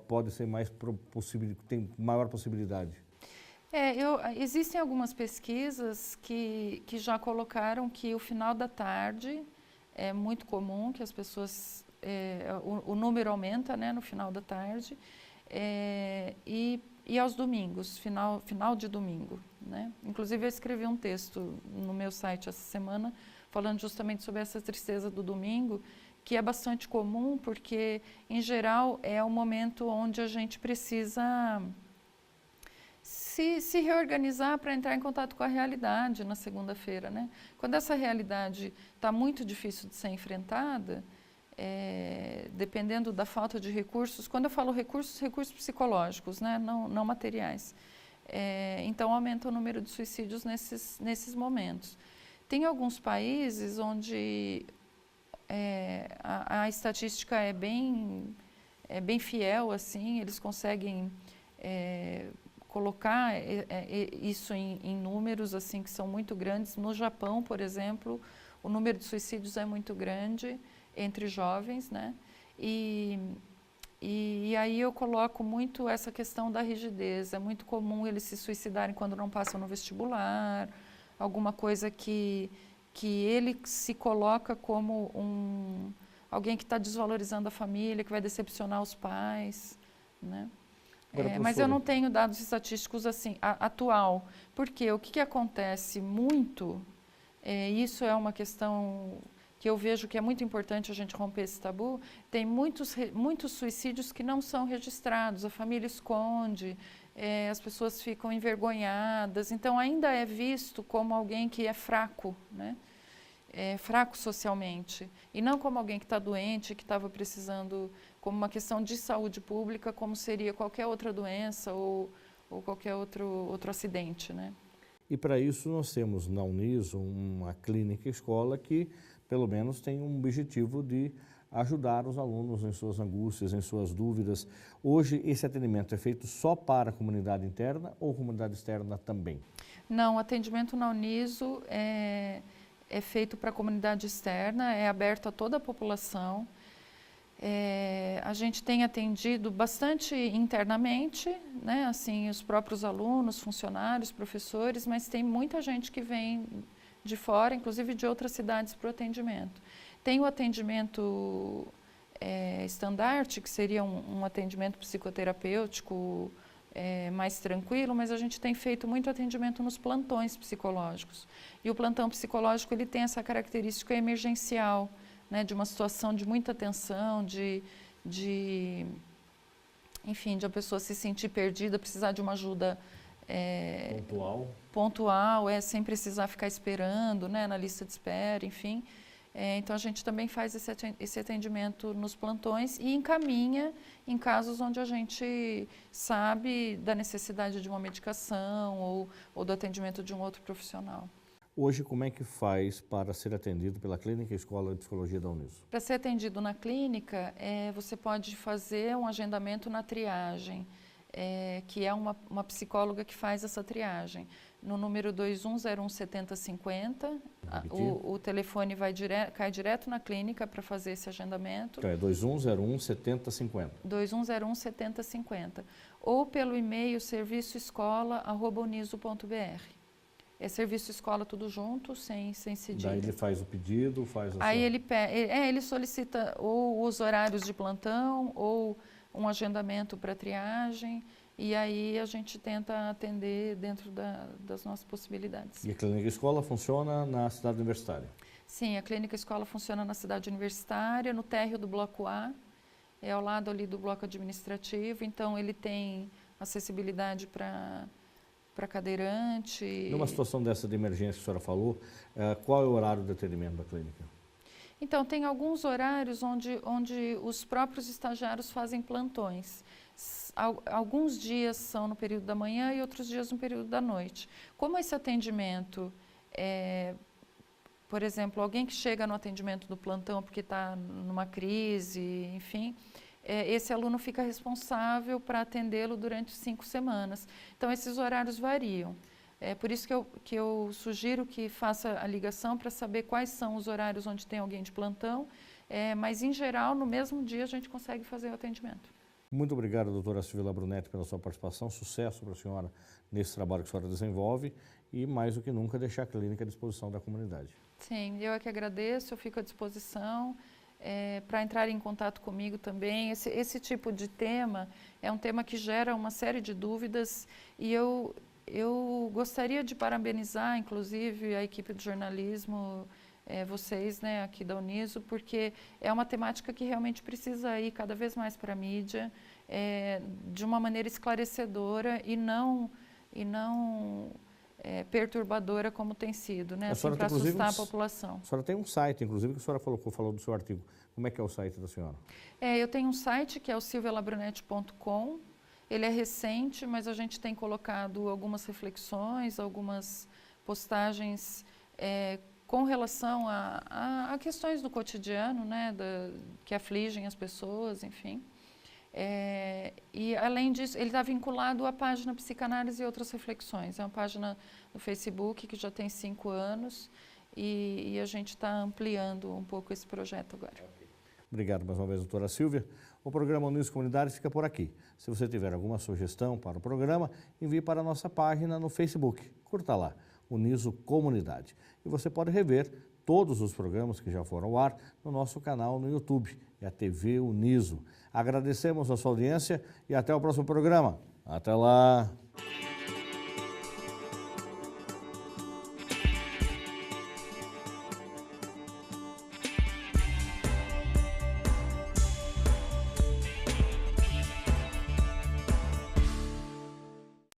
pode ser mais tem maior possibilidade. Existem algumas pesquisas que já colocaram que o final da tarde é muito comum, que as pessoas, o número aumenta, né, no final da tarde, e aos domingos, final de domingo, né? Inclusive eu escrevi um texto no meu site essa semana falando justamente sobre essa tristeza do domingo, que é bastante comum porque, em geral, é o momento onde a gente precisa se reorganizar para entrar em contato com a realidade na segunda-feira, né? Quando essa realidade está muito difícil de ser enfrentada, dependendo da falta de recursos, quando eu falo recursos psicológicos, né? Não materiais, então aumenta o número de suicídios nesses momentos. Tem alguns países onde a estatística é bem fiel, assim, eles conseguem colocar isso em números assim que são muito grandes. No Japão, por exemplo, o número de suicídios é muito grande entre jovens, né? E aí eu coloco muito essa questão da rigidez. É muito comum eles se suicidarem quando não passam no vestibular, alguma coisa que ele se coloca como alguém que está desvalorizando a família, que vai decepcionar os pais, né? Mas eu não tenho dados estatísticos assim, atual, porque o que acontece muito, isso é uma questão que eu vejo que é muito importante a gente romper esse tabu, tem muitos suicídios que não são registrados, a família esconde, as pessoas ficam envergonhadas, então ainda é visto como alguém que é fraco, né? Fraco socialmente, e não como alguém que está doente, que estava precisando, como uma questão de saúde pública, como seria qualquer outra doença ou qualquer outro acidente, né? E para isso nós temos na Uniso uma clínica escola que pelo menos tem um objetivo de ajudar os alunos em suas angústias, em suas dúvidas. Hoje esse atendimento é feito só para a comunidade interna ou comunidade externa também? Não, o atendimento na Uniso é feito para a comunidade externa, é aberto a toda a população. A gente tem atendido bastante internamente, né? Assim, os próprios alunos, funcionários, professores, mas tem muita gente que vem de fora, inclusive de outras cidades, para o atendimento. Tem o atendimento estandarte, que seria um atendimento psicoterapêutico mais tranquilo, mas a gente tem feito muito atendimento nos plantões psicológicos. E o plantão psicológico ele tem essa característica emergencial, né, de uma situação de muita tensão, enfim, de a pessoa se sentir perdida, precisar de uma ajuda pontual, sem precisar ficar esperando, né, na lista de espera, enfim. Então a gente também faz esse atendimento nos plantões e encaminha em casos onde a gente sabe da necessidade de uma medicação ou do atendimento de um outro profissional. Hoje, como é que faz para ser atendido pela Clínica Escola de Psicologia da Uniso? Para ser atendido na clínica, você pode fazer um agendamento na triagem, que é uma psicóloga que faz essa triagem. No número 2101 7050, o telefone cai direto na clínica para fazer esse agendamento. Então é 2101 7050. 2101 7050. Ou pelo e-mail serviçoescola@uniso.br. É serviço escola tudo junto, sem cedilha. Daí ele faz o pedido, Aí ele solicita ou os horários de plantão ou um agendamento para triagem, e aí a gente tenta atender dentro das nossas possibilidades. E a clínica escola funciona na cidade universitária? Sim, a clínica escola funciona na cidade universitária, no térreo do bloco A, ao lado ali do bloco administrativo, então ele tem acessibilidade para cadeirante. Numa situação dessa de emergência que a senhora falou, qual é o horário de atendimento da clínica? Então, tem alguns horários onde os próprios estagiários fazem plantões. Alguns dias são no período da manhã e outros dias no período da noite. Como esse atendimento por exemplo, alguém que chega no atendimento do plantão porque está numa crise, enfim, esse aluno fica responsável para atendê-lo durante 5 semanas. Então, esses horários variam. É por isso que eu sugiro que faça a ligação para saber quais são os horários onde tem alguém de plantão, mas, em geral, no mesmo dia a gente consegue fazer o atendimento. Muito obrigado, doutora Silvia Brunetti, pela sua participação. Sucesso para a senhora nesse trabalho que a senhora desenvolve e, mais do que nunca, deixar a clínica à disposição da comunidade. Sim, eu é que agradeço, eu fico à disposição para entrar em contato comigo também. Esse tipo de tema é um tema que gera uma série de dúvidas e eu gostaria de parabenizar, inclusive, a equipe de jornalismo, vocês, né, aqui da Uniso, porque é uma temática que realmente precisa ir cada vez mais para a mídia, de uma maneira esclarecedora e não perturbadora como tem sido, né, assim, para assustar a população. A senhora tem um site, inclusive, que a senhora falou do seu artigo. Como é que é o site da senhora? Eu tenho um site que é o silvialabrunetti.com. Ele é recente, mas a gente tem colocado algumas reflexões, algumas postagens com relação a questões do cotidiano, né, que afligem as pessoas, enfim. E, além disso, ele está vinculado à página Psicanálise e Outras Reflexões. É uma página no Facebook que já tem 5 anos e a gente está ampliando um pouco esse projeto agora. Obrigado mais uma vez, doutora Silvia. O programa Uniso Comunidade fica por aqui. Se você tiver alguma sugestão para o programa, envie para a nossa página no Facebook. Curta lá, Uniso Comunidade. E você pode rever todos os programas que já foram ao ar no nosso canal no YouTube, é a TV Uniso. Agradecemos a sua audiência e até o próximo programa. Até lá!